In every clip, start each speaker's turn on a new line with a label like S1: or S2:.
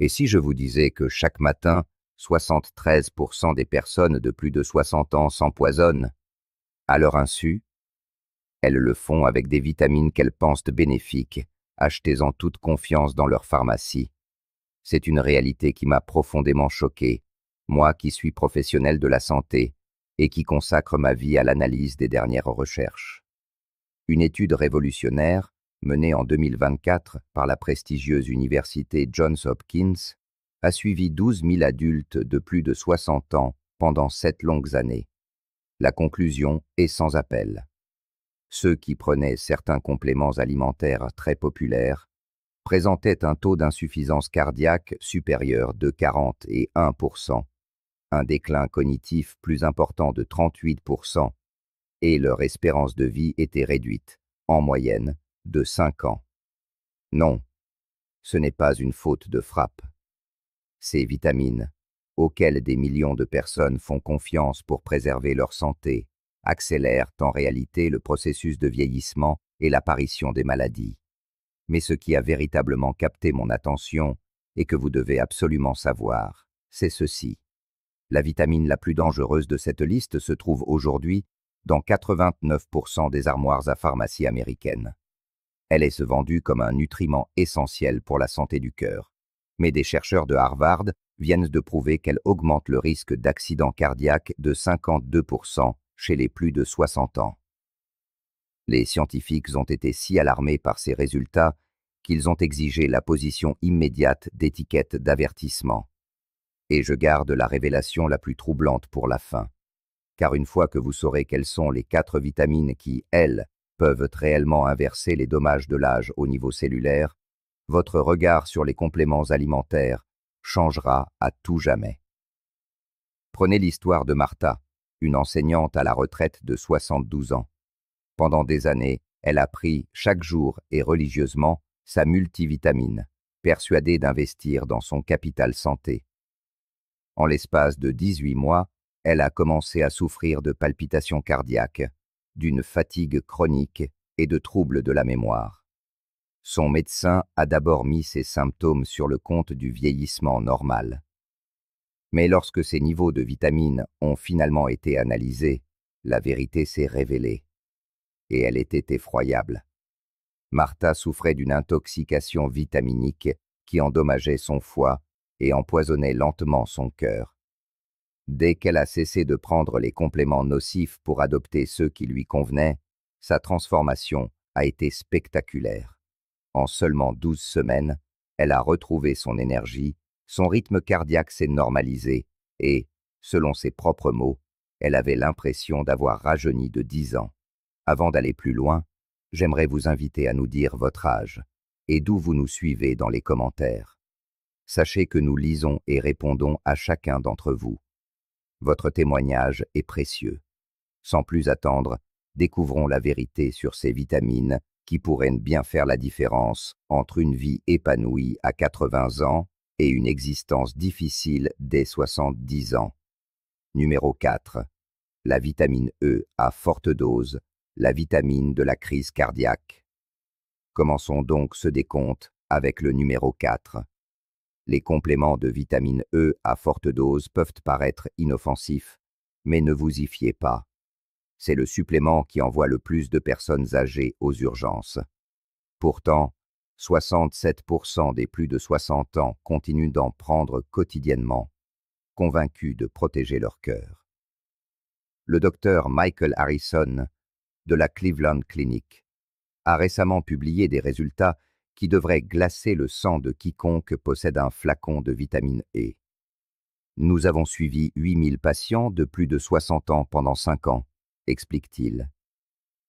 S1: Et si je vous disais que chaque matin, 73% des personnes de plus de 60 ans s'empoisonnent à leur insu? Elles le font avec des vitamines qu'elles pensent bénéfiques, achetées en toute confiance dans leur pharmacie. C'est une réalité qui m'a profondément choqué, moi qui suis professionnel de la santé et qui consacre ma vie à l'analyse des dernières recherches. Une étude révolutionnaire, menée en 2024 par la prestigieuse université Johns Hopkins, a suivi 12 000 adultes de plus de 60 ans pendant 7 longues années. La conclusion est sans appel. Ceux qui prenaient certains compléments alimentaires très populaires présentaient un taux d'insuffisance cardiaque supérieur de 41%, un déclin cognitif plus important de 38%, et leur espérance de vie était réduite, en moyenne, de 5 ans. Non, ce n'est pas une faute de frappe. Ces vitamines, auxquelles des millions de personnes font confiance pour préserver leur santé, accélèrent en réalité le processus de vieillissement et l'apparition des maladies. Mais ce qui a véritablement capté mon attention et que vous devez absolument savoir, c'est ceci. La vitamine la plus dangereuse de cette liste se trouve aujourd'hui dans 89% des armoires à pharmacie américaines. Elle est vendue comme un nutriment essentiel pour la santé du cœur. Mais des chercheurs de Harvard viennent de prouver qu'elle augmente le risque d'accident cardiaque de 52% chez les plus de 60 ans. Les scientifiques ont été si alarmés par ces résultats qu'ils ont exigé la position immédiate d'étiquettes d'avertissement. Et je garde la révélation la plus troublante pour la fin. Car une fois que vous saurez quelles sont les 4 vitamines qui, elles, peuvent réellement inverser les dommages de l'âge au niveau cellulaire, votre regard sur les compléments alimentaires changera à tout jamais. Prenez l'histoire de Martha, une enseignante à la retraite de 72 ans. Pendant des années, elle a pris chaque jour et religieusement sa multivitamine, persuadée d'investir dans son capital santé. En l'espace de 18 mois, elle a commencé à souffrir de palpitations cardiaques, d'une fatigue chronique et de troubles de la mémoire. Son médecin a d'abord mis ses symptômes sur le compte du vieillissement normal. Mais lorsque ses niveaux de vitamines ont finalement été analysés, la vérité s'est révélée. Et elle était effroyable. Martha souffrait d'une intoxication vitaminique qui endommageait son foie et empoisonnait lentement son cœur. Dès qu'elle a cessé de prendre les compléments nocifs pour adopter ceux qui lui convenaient, sa transformation a été spectaculaire. En seulement 12 semaines, elle a retrouvé son énergie, son rythme cardiaque s'est normalisé et, selon ses propres mots, elle avait l'impression d'avoir rajeuni de 10 ans. Avant d'aller plus loin, j'aimerais vous inviter à nous dire votre âge et d'où vous nous suivez dans les commentaires. Sachez que nous lisons et répondons à chacun d'entre vous. Votre témoignage est précieux. Sans plus attendre, découvrons la vérité sur ces vitamines qui pourraient bien faire la différence entre une vie épanouie à 80 ans et une existence difficile dès 70 ans. Numéro 4. La vitamine E à forte dose, la vitamine de la crise cardiaque. Commençons donc ce décompte avec le numéro 4. Les compléments de vitamine E à forte dose peuvent paraître inoffensifs, mais ne vous y fiez pas. C'est le supplément qui envoie le plus de personnes âgées aux urgences. Pourtant, 67% des plus de 60 ans continuent d'en prendre quotidiennement, convaincus de protéger leur cœur. Le docteur Michael Harrison, de la Cleveland Clinic, a récemment publié des résultats qui devraient glacer le sang de quiconque possède un flacon de vitamine E. Nous avons suivi 8000 patients de plus de 60 ans pendant 5 ans, explique-t-il.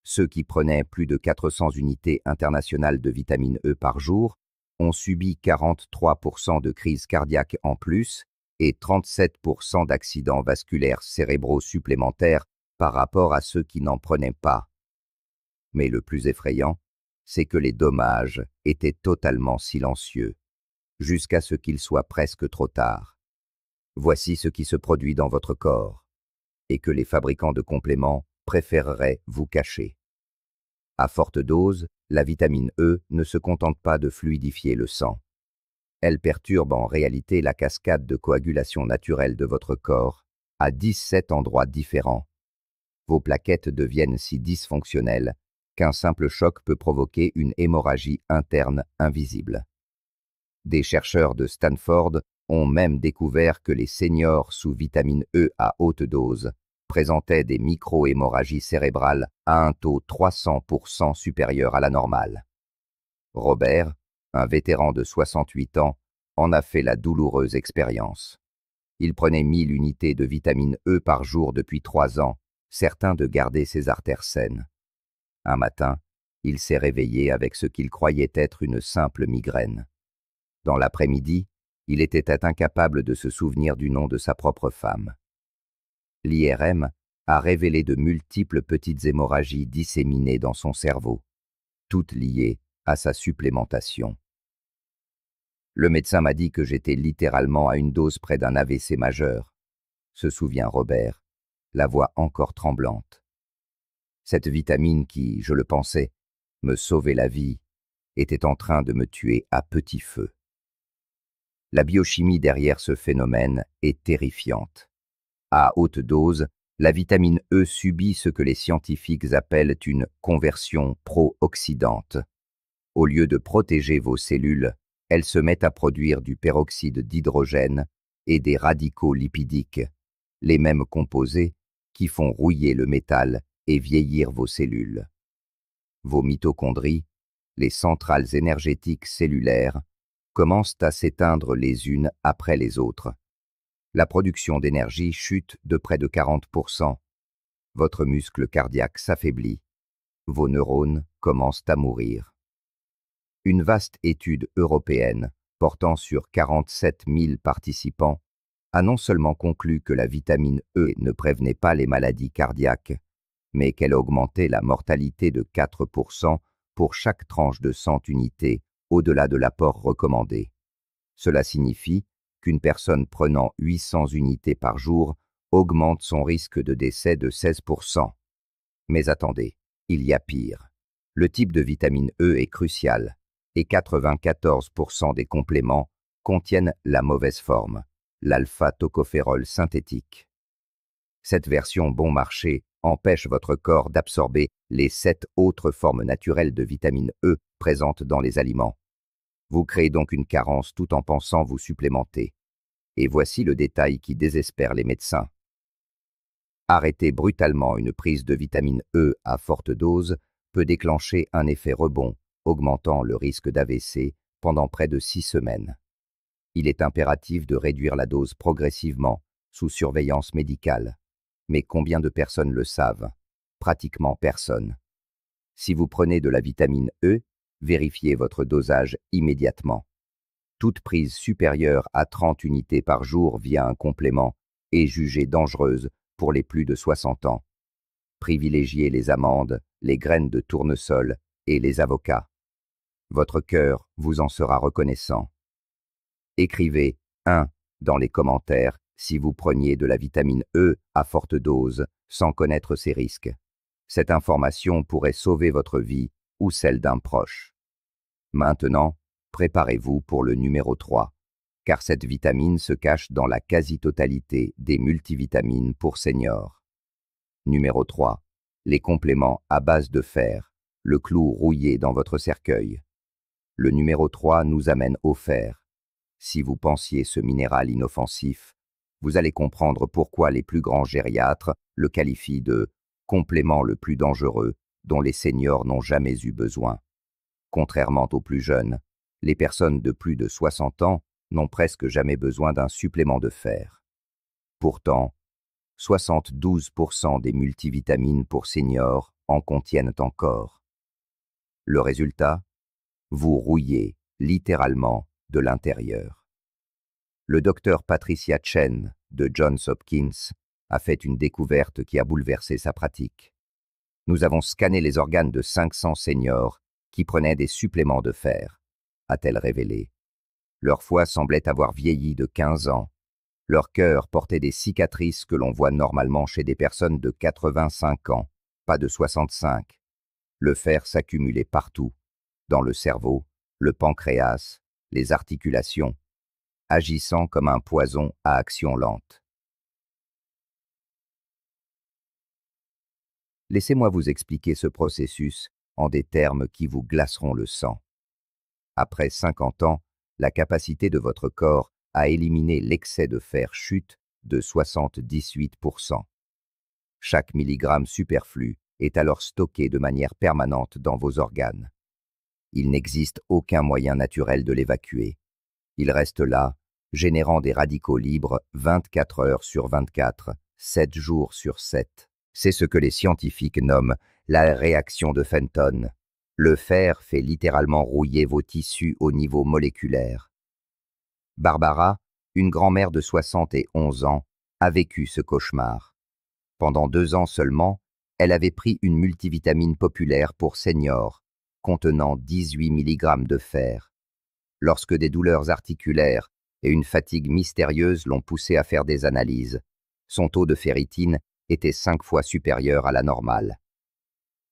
S1: Ceux qui prenaient plus de 400 unités internationales de vitamine E par jour ont subi 43% de crises cardiaques en plus et 37% d'accidents vasculaires cérébraux supplémentaires par rapport à ceux qui n'en prenaient pas. Mais le plus effrayant, c'est que les dommages étaient totalement silencieux, jusqu'à ce qu'il soit presque trop tard. Voici ce qui se produit dans votre corps, et que les fabricants de compléments préféreraient vous cacher. À forte dose, la vitamine E ne se contente pas de fluidifier le sang. Elle perturbe en réalité la cascade de coagulation naturelle de votre corps à 17 endroits différents. Vos plaquettes deviennent si dysfonctionnelles qu'un simple choc peut provoquer une hémorragie interne invisible. Des chercheurs de Stanford ont même découvert que les seniors sous vitamine E à haute dose présentaient des micro-hémorragies cérébrales à un taux 300% supérieur à la normale. Robert, un vétéran de 68 ans, en a fait la douloureuse expérience. Il prenait 1000 unités de vitamine E par jour depuis 3 ans, certain de garder ses artères saines. Un matin, il s'est réveillé avec ce qu'il croyait être une simple migraine. Dans l'après-midi, il était incapable de se souvenir du nom de sa propre femme. L'IRM a révélé de multiples petites hémorragies disséminées dans son cerveau, toutes liées à sa supplémentation. Le médecin m'a dit que j'étais littéralement à une dose près d'un AVC majeur, se souvient Robert, la voix encore tremblante. Cette vitamine qui, je le pensais, me sauvait la vie, était en train de me tuer à petit feu. La biochimie derrière ce phénomène est terrifiante. À haute dose, la vitamine E subit ce que les scientifiques appellent une conversion pro-oxydante. Au lieu de protéger vos cellules, elle se met à produire du peroxyde d'hydrogène et des radicaux lipidiques, les mêmes composés qui font rouiller le métal et vieillir vos cellules. Vos mitochondries, les centrales énergétiques cellulaires, commencent à s'éteindre les unes après les autres. La production d'énergie chute de près de 40%. Votre muscle cardiaque s'affaiblit. Vos neurones commencent à mourir. Une vaste étude européenne, portant sur 47 000 participants, a non seulement conclu que la vitamine E ne prévenait pas les maladies cardiaques, mais qu'elle augmentait la mortalité de 4% pour chaque tranche de 100 unités au-delà de l'apport recommandé. Cela signifie qu'une personne prenant 800 unités par jour augmente son risque de décès de 16%. Mais attendez, il y a pire. Le type de vitamine E est crucial et 94% des compléments contiennent la mauvaise forme, l'alpha-tocophérol synthétique. Cette version bon marché empêche votre corps d'absorber les 7 autres formes naturelles de vitamine E présentes dans les aliments. Vous créez donc une carence tout en pensant vous supplémenter. Et voici le détail qui désespère les médecins. Arrêter brutalement une prise de vitamine E à forte dose peut déclencher un effet rebond, augmentant le risque d'AVC pendant près de 6 semaines. Il est impératif de réduire la dose progressivement, sous surveillance médicale. Mais combien de personnes le savent? Pratiquement personne. Si vous prenez de la vitamine E, vérifiez votre dosage immédiatement. Toute prise supérieure à 30 unités par jour via un complément est jugée dangereuse pour les plus de 60 ans. Privilégiez les amandes, les graines de tournesol et les avocats. Votre cœur vous en sera reconnaissant. Écrivez 1 dans les commentaires si vous preniez de la vitamine E à forte dose sans connaître ses risques. Cette information pourrait sauver votre vie ou celle d'un proche. Maintenant, préparez-vous pour le numéro 3, car cette vitamine se cache dans la quasi-totalité des multivitamines pour seniors. Numéro 3. Les compléments à base de fer, le clou rouillé dans votre cercueil. Le numéro 3 nous amène au fer. Si vous pensiez ce minéral inoffensif, vous allez comprendre pourquoi les plus grands gériatres le qualifient de complément le plus dangereux dont les seniors n'ont jamais eu besoin. Contrairement aux plus jeunes, les personnes de plus de 60 ans n'ont presque jamais besoin d'un supplément de fer. Pourtant, 72% des multivitamines pour seniors en contiennent encore. Le résultat? Vous rouillez littéralement de l'intérieur. Le docteur Patricia Chen de Johns Hopkins a fait une découverte qui a bouleversé sa pratique. Nous avons scanné les organes de 500 seniors qui prenaient des suppléments de fer, a-t-elle révélé. Leur foie semblait avoir vieilli de 15 ans. Leur cœur portait des cicatrices que l'on voit normalement chez des personnes de 85 ans, pas de 65. Le fer s'accumulait partout, dans le cerveau, le pancréas, les articulations, agissant comme un poison à action lente. Laissez-moi vous expliquer ce processus en des termes qui vous glaceront le sang. Après 50 ans, la capacité de votre corps à éliminer l'excès de fer chute de 78%. Chaque milligramme superflu est alors stocké de manière permanente dans vos organes. Il n'existe aucun moyen naturel de l'évacuer. Il reste là, générant des radicaux libres 24 heures sur 24, 7 jours sur 7. C'est ce que les scientifiques nomment la réaction de Fenton. Le fer fait littéralement rouiller vos tissus au niveau moléculaire. Barbara, une grand-mère de 71 ans, a vécu ce cauchemar. Pendant 2 ans seulement, elle avait pris une multivitamine populaire pour seniors, contenant 18 mg de fer. Lorsque des douleurs articulaires et une fatigue mystérieuse l'ont poussée à faire des analyses, son taux de ferritine était 5 fois supérieur à la normale.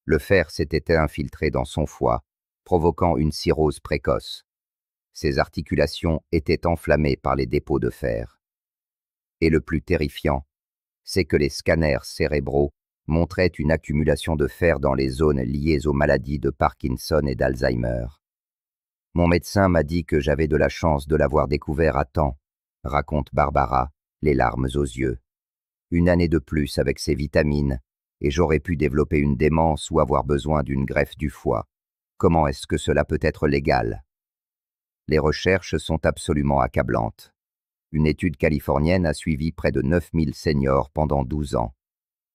S1: Le fer s'était infiltré dans son foie, provoquant une cirrhose précoce. Ses articulations étaient enflammées par les dépôts de fer. Et le plus terrifiant, c'est que les scanners cérébraux montraient une accumulation de fer dans les zones liées aux maladies de Parkinson et d'Alzheimer. Mon médecin m'a dit que j'avais de la chance de l'avoir découvert à temps, raconte Barbara, les larmes aux yeux. Une année de plus avec ces vitamines, et j'aurais pu développer une démence ou avoir besoin d'une greffe du foie. Comment est-ce que cela peut être légal? Les recherches sont absolument accablantes. Une étude californienne a suivi près de 9000 seniors pendant 12 ans.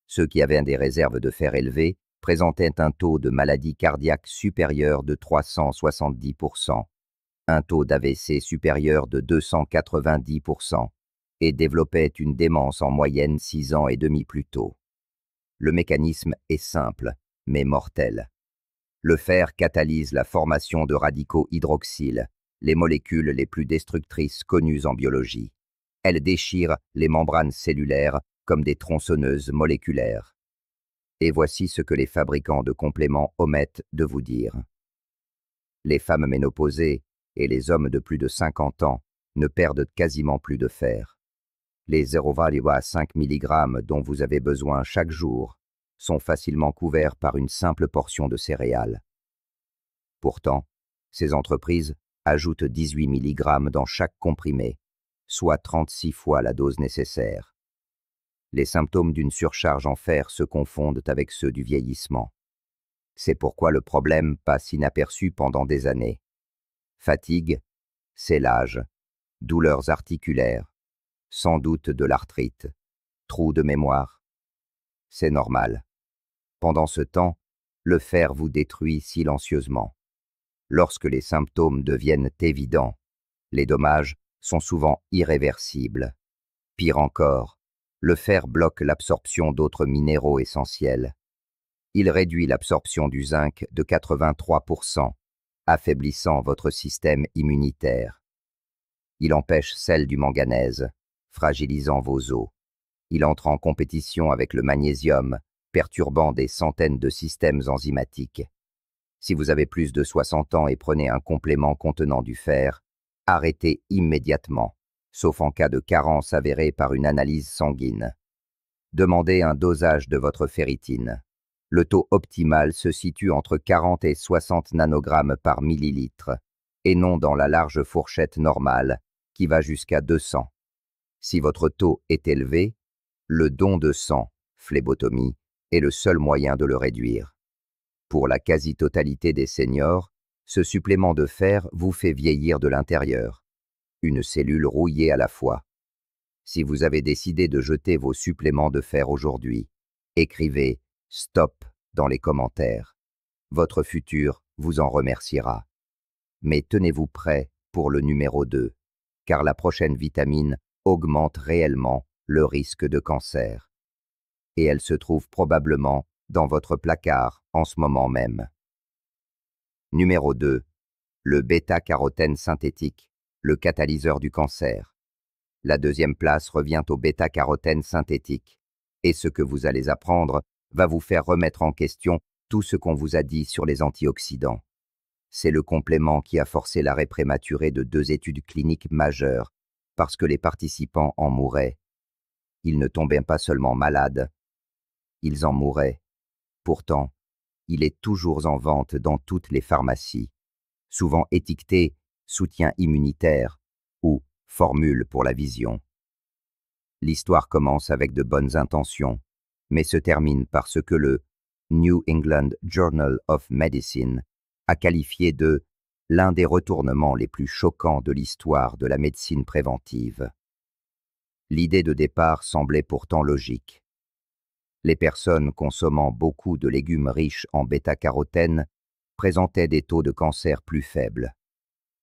S1: Ceux qui avaient des réserves de fer élevées présentaient un taux de maladie cardiaque supérieur de 370%, un taux d'AVC supérieur de 290% et développaient une démence en moyenne 6 ans et demi plus tôt. Le mécanisme est simple, mais mortel. Le fer catalyse la formation de radicaux hydroxyles, les molécules les plus destructrices connues en biologie. Elles déchirent les membranes cellulaires comme des tronçonneuses moléculaires. Et voici ce que les fabricants de compléments omettent de vous dire. Les femmes ménopausées et les hommes de plus de 50 ans ne perdent quasiment plus de fer. Les 0,5 mg dont vous avez besoin chaque jour sont facilement couverts par une simple portion de céréales. Pourtant, ces entreprises ajoutent 18 mg dans chaque comprimé, soit 36 fois la dose nécessaire. Les symptômes d'une surcharge en fer se confondent avec ceux du vieillissement. C'est pourquoi le problème passe inaperçu pendant des années. Fatigue, c'est l'âge. Douleurs articulaires, sans doute de l'arthrite. Trou de mémoire. C'est normal. Pendant ce temps, le fer vous détruit silencieusement. Lorsque les symptômes deviennent évidents, les dommages sont souvent irréversibles. Pire encore, le fer bloque l'absorption d'autres minéraux essentiels. Il réduit l'absorption du zinc de 83%, affaiblissant votre système immunitaire. Il empêche celle du manganèse, fragilisant vos os. Il entre en compétition avec le magnésium, perturbant des centaines de systèmes enzymatiques. Si vous avez plus de 60 ans et prenez un complément contenant du fer, arrêtez immédiatement, sauf en cas de carence avérée par une analyse sanguine. Demandez un dosage de votre ferritine. Le taux optimal se situe entre 40 et 60 nanogrammes par millilitre, et non dans la large fourchette normale, qui va jusqu'à 200. Si votre taux est élevé, le don de sang, phlébotomie, est le seul moyen de le réduire. Pour la quasi-totalité des seniors, ce supplément de fer vous fait vieillir de l'intérieur. Une cellule rouillée à la fois. Si vous avez décidé de jeter vos suppléments de fer aujourd'hui, écrivez « Stop » dans les commentaires. Votre futur vous en remerciera. Mais tenez-vous prêt pour le numéro 2, car la prochaine vitamine augmente réellement le risque de cancer. Et elle se trouve probablement dans votre placard en ce moment même. Numéro 2. Le bêta-carotène synthétique, le catalyseur du cancer. La deuxième place revient au bêta-carotène synthétique, et ce que vous allez apprendre va vous faire remettre en question tout ce qu'on vous a dit sur les antioxydants. C'est le complément qui a forcé l'arrêt prématuré de 2 études cliniques majeures, parce que les participants en mouraient. Ils ne tombaient pas seulement malades, ils en mouraient. Pourtant, il est toujours en vente dans toutes les pharmacies, souvent étiqueté soutien immunitaire ou formule pour la vision. L'histoire commence avec de bonnes intentions, mais se termine par ce que le New England Journal of Medicine a qualifié de l'un des retournements les plus choquants de l'histoire de la médecine préventive. L'idée de départ semblait pourtant logique. Les personnes consommant beaucoup de légumes riches en bêta-carotène présentaient des taux de cancer plus faibles.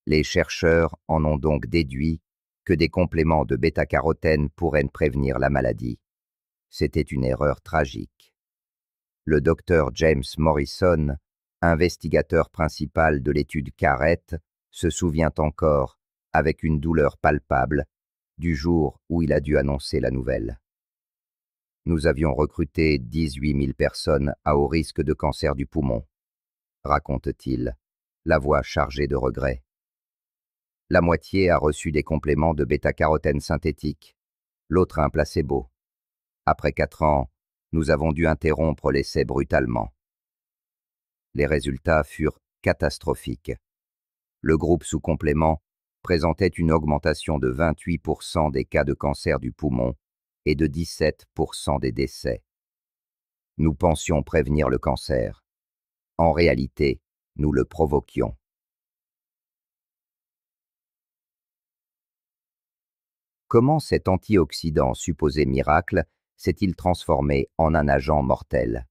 S1: Les chercheurs en ont donc déduit que des compléments de bêta-carotène pourraient prévenir la maladie. C'était une erreur tragique. Le docteur James Morrison, investigateur principal de l'étude CARET, se souvient encore, avec une douleur palpable, du jour où il a dû annoncer la nouvelle. Nous avions recruté 18 000 personnes à haut risque de cancer du poumon, raconte-t-il, la voix chargée de regret. La moitié a reçu des compléments de bêta-carotène synthétique, l'autre un placebo. Après 4 ans, nous avons dû interrompre l'essai brutalement. Les résultats furent catastrophiques. Le groupe sous complément présentait une augmentation de 28% des cas de cancer du poumon et de 17% des décès. Nous pensions prévenir le cancer. En réalité, nous le provoquions. Comment cet antioxydant supposé miracle s'est-il transformé en un agent mortel?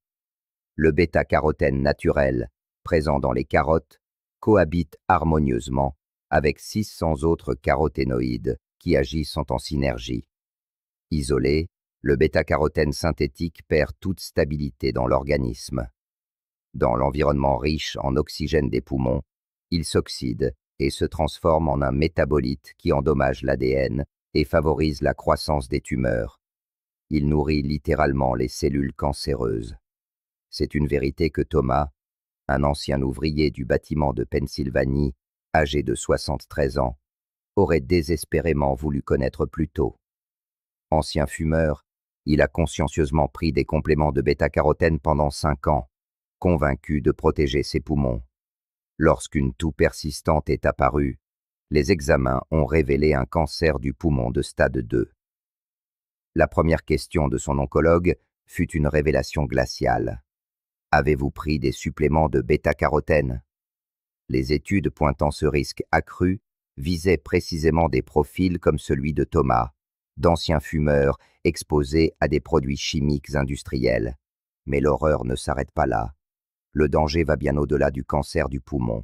S1: Le bêta-carotène naturel, présent dans les carottes, cohabite harmonieusement avec 600 autres caroténoïdes qui agissent en synergie. Isolé, le bêta-carotène synthétique perd toute stabilité dans l'organisme. Dans l'environnement riche en oxygène des poumons, il s'oxyde et se transforme en un métabolite qui endommage l'ADN et favorise la croissance des tumeurs. Il nourrit littéralement les cellules cancéreuses. C'est une vérité que Thomas, un ancien ouvrier du bâtiment de Pennsylvanie, âgé de 73 ans, aurait désespérément voulu connaître plus tôt. Ancien fumeur, il a consciencieusement pris des compléments de bêta-carotène pendant 5 ans, convaincu de protéger ses poumons. Lorsqu'une toux persistante est apparue, les examens ont révélé un cancer du poumon de stade 2. La première question de son oncologue fut une révélation glaciale. Avez-vous pris des suppléments de bêta-carotène? Les études pointant ce risque accru visaient précisément des profils comme celui de Thomas, d'anciens fumeurs exposés à des produits chimiques industriels. Mais l'horreur ne s'arrête pas là. Le danger va bien au-delà du cancer du poumon.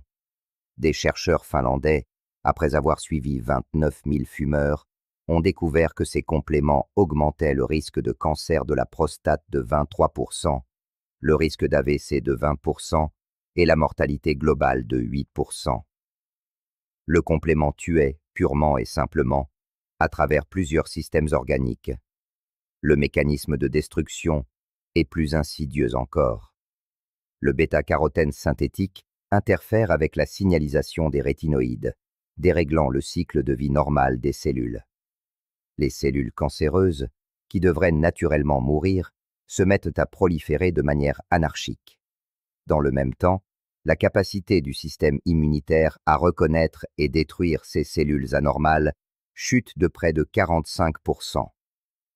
S1: Des chercheurs finlandais, après avoir suivi 29 000 fumeurs, ont découvert que ces compléments augmentaient le risque de cancer de la prostate de 23%, le risque d'AVC de 20% et la mortalité globale de 8%. Le complément tuait, purement et simplement, à travers plusieurs systèmes organiques. Le mécanisme de destruction est plus insidieux encore. Le bêta-carotène synthétique interfère avec la signalisation des rétinoïdes, déréglant le cycle de vie normal des cellules. Les cellules cancéreuses, qui devraient naturellement mourir, se mettent à proliférer de manière anarchique. Dans le même temps, la capacité du système immunitaire à reconnaître et détruire ces cellules anormales chute de près de 45%.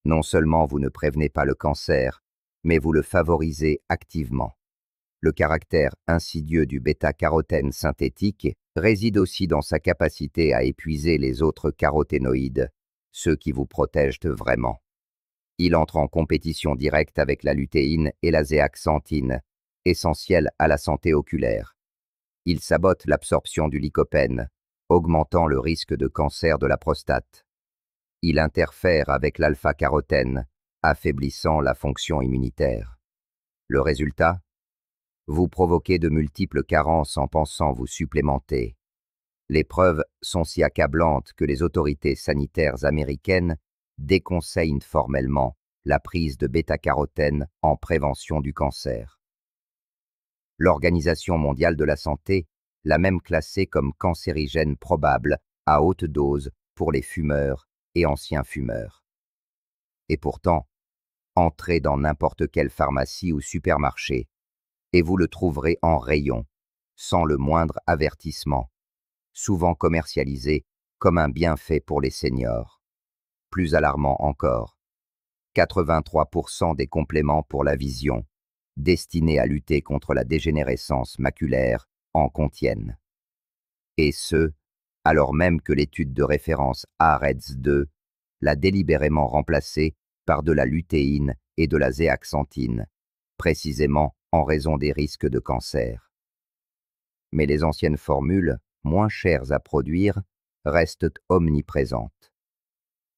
S1: Non seulement vous ne prévenez pas le cancer, mais vous le favorisez activement. Le caractère insidieux du bêta-carotène synthétique réside aussi dans sa capacité à épuiser les autres caroténoïdes, ceux qui vous protègent vraiment. Il entre en compétition directe avec la lutéine et la zéaxanthine, essentielles à la santé oculaire. Il sabote l'absorption du lycopène, augmentant le risque de cancer de la prostate. Il interfère avec l'alpha-carotène, affaiblissant la fonction immunitaire. Le résultat? Vous provoquez de multiples carences en pensant vous supplémenter. Les preuves sont si accablantes que les autorités sanitaires américaines déconseillent formellement la prise de bêta-carotène en prévention du cancer. L'Organisation mondiale de la santé la même classée comme cancérigène probable à haute dose pour les fumeurs et anciens fumeurs. Et pourtant, entrez dans n'importe quelle pharmacie ou supermarché, et vous le trouverez en rayon, sans le moindre avertissement, souvent commercialisé comme un bienfait pour les seniors. Plus alarmant encore, 83% des compléments pour la vision, destinés à lutter contre la dégénérescence maculaire, en contiennent. Et ce, alors même que l'étude de référence AREDS2 l'a délibérément remplacée par de la lutéine et de la zéaxanthine, précisément en raison des risques de cancer. Mais les anciennes formules, moins chères à produire, restent omniprésentes.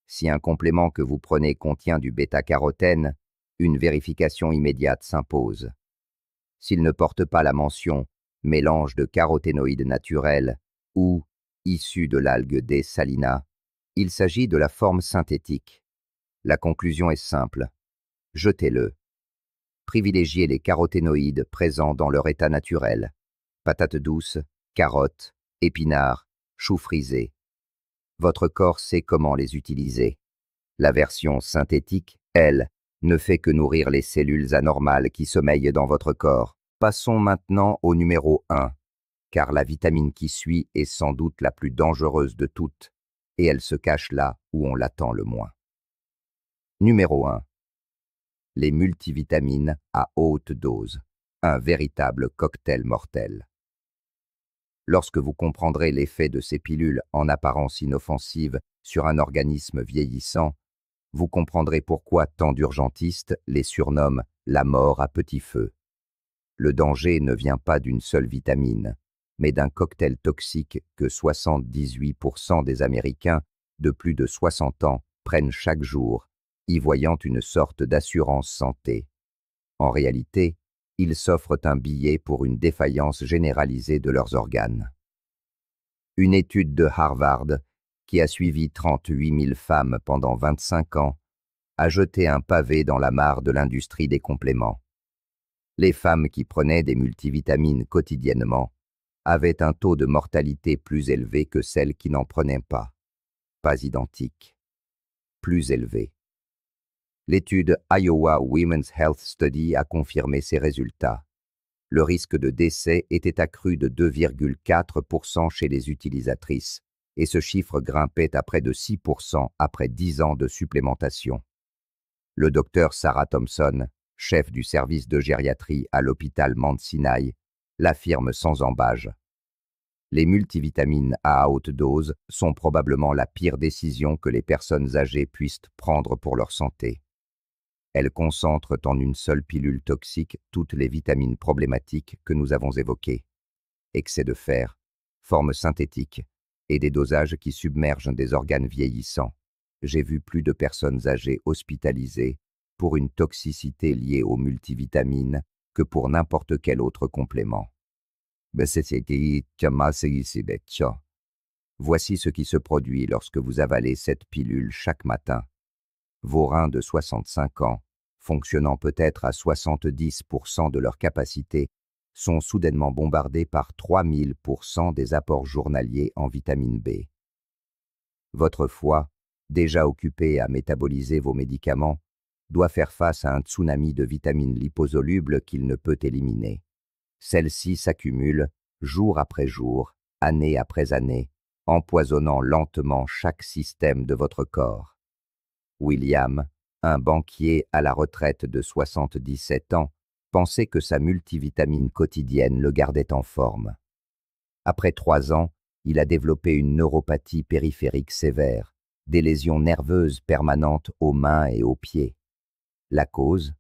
S1: Si un complément que vous prenez contient du bêta-carotène, une vérification immédiate s'impose. S'il ne porte pas la mention « mélange de caroténoïdes naturels » ou « issu de l'algue D. salina », il s'agit de la forme synthétique. La conclusion est simple. Jetez-le. Privilégiez les caroténoïdes présents dans leur état naturel. Patates douces, carottes, épinards, choux frisés. Votre corps sait comment les utiliser. La version synthétique, elle, ne fait que nourrir les cellules anormales qui sommeillent dans votre corps. Passons maintenant au numéro 1, car la vitamine qui suit est sans doute la plus dangereuse de toutes, et elle se cache là où on l'attend le moins. Numéro 1. Les multivitamines à haute dose, un véritable cocktail mortel. Lorsque vous comprendrez l'effet de ces pilules en apparence inoffensives sur un organisme vieillissant, vous comprendrez pourquoi tant d'urgentistes les surnomment la mort à petit feu. Le danger ne vient pas d'une seule vitamine, mais d'un cocktail toxique que 78% des Américains de plus de 60 ans prennent chaque jour, y voyant une sorte d'assurance santé. En réalité, ils s'offrent un billet pour une défaillance généralisée de leurs organes. Une étude de Harvard, qui a suivi 38 000 femmes pendant 25 ans, a jeté un pavé dans la mare de l'industrie des compléments. Les femmes qui prenaient des multivitamines quotidiennement avaient un taux de mortalité plus élevé que celles qui n'en prenaient pas. Pas identique. Plus élevé. L'étude Iowa Women's Health Study a confirmé ces résultats. Le risque de décès était accru de 2,4% chez les utilisatrices, et ce chiffre grimpait à près de 6% après 10 ans de supplémentation. Le docteur Sarah Thompson, chef du service de gériatrie à l'hôpital Mount Sinai, l'affirme sans ambages. Les multivitamines à haute dose sont probablement la pire décision que les personnes âgées puissent prendre pour leur santé. Elles concentrent en une seule pilule toxique toutes les vitamines problématiques que nous avons évoquées. Excès de fer, forme synthétique et des dosages qui submergent des organes vieillissants. J'ai vu plus de personnes âgées hospitalisées pour une toxicité liée aux multivitamines que pour n'importe quel autre complément. Voici ce qui se produit lorsque vous avalez cette pilule chaque matin. Vos reins de 65 ans, fonctionnant peut-être à 70% de leur capacité, sont soudainement bombardés par 3000% des apports journaliers en vitamine B. Votre foie, déjà occupé à métaboliser vos médicaments, doit faire face à un tsunami de vitamines liposolubles qu'il ne peut éliminer. Celles-ci s'accumulent, jour après jour, année après année, empoisonnant lentement chaque système de votre corps. William, un banquier à la retraite de 77 ans, pensait que sa multivitamine quotidienne le gardait en forme. Après 3 ans, il a développé une neuropathie périphérique sévère, des lésions nerveuses permanentes aux mains et aux pieds. La cause,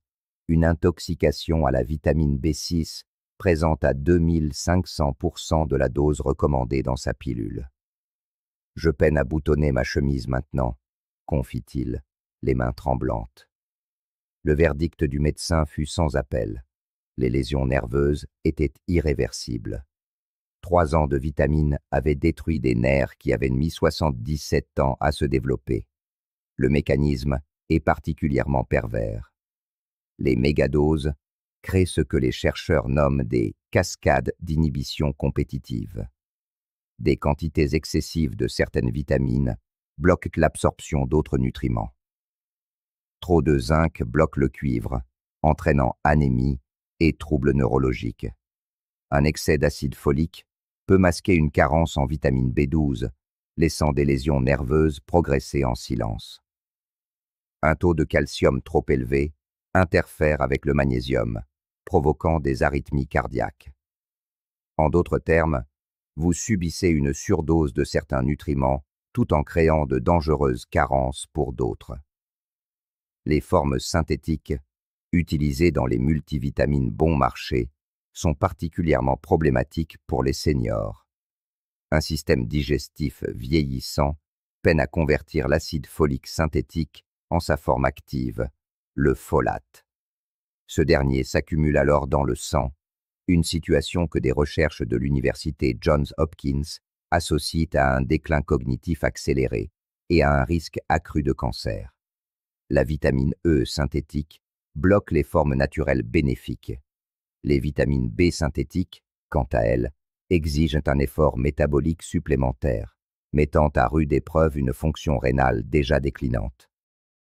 S1: une intoxication à la vitamine B6 présente à 2500% de la dose recommandée dans sa pilule. « Je peine à boutonner ma chemise maintenant », confie-t-il, les mains tremblantes. Le verdict du médecin fut sans appel. Les lésions nerveuses étaient irréversibles. 3 ans de vitamines avaient détruit des nerfs qui avaient mis 77 ans à se développer. Le mécanisme est particulièrement pervers. Les mégadoses créent ce que les chercheurs nomment des cascade d'inhibition compétitive. Des quantités excessives de certaines vitamines bloquent l'absorption d'autres nutriments. Trop de zinc bloque le cuivre, entraînant anémie et troubles neurologiques. Un excès d'acide folique peut masquer une carence en vitamine B12, laissant des lésions nerveuses progresser en silence. Un taux de calcium trop élevé interfère avec le magnésium, provoquant des arythmies cardiaques. En d'autres termes, vous subissez une surdose de certains nutriments tout en créant de dangereuses carences pour d'autres. Les formes synthétiques, utilisées dans les multivitamines bon marché, sont particulièrement problématiques pour les seniors. Un système digestif vieillissant peine à convertir l'acide folique synthétique en sa forme active, le folate. Ce dernier s'accumule alors dans le sang, une situation que des recherches de l'université Johns Hopkins associent à un déclin cognitif accéléré et à un risque accru de cancer. La vitamine E synthétique bloque les formes naturelles bénéfiques. Les vitamines B synthétiques, quant à elles, exigent un effort métabolique supplémentaire, mettant à rude épreuve une fonction rénale déjà déclinante.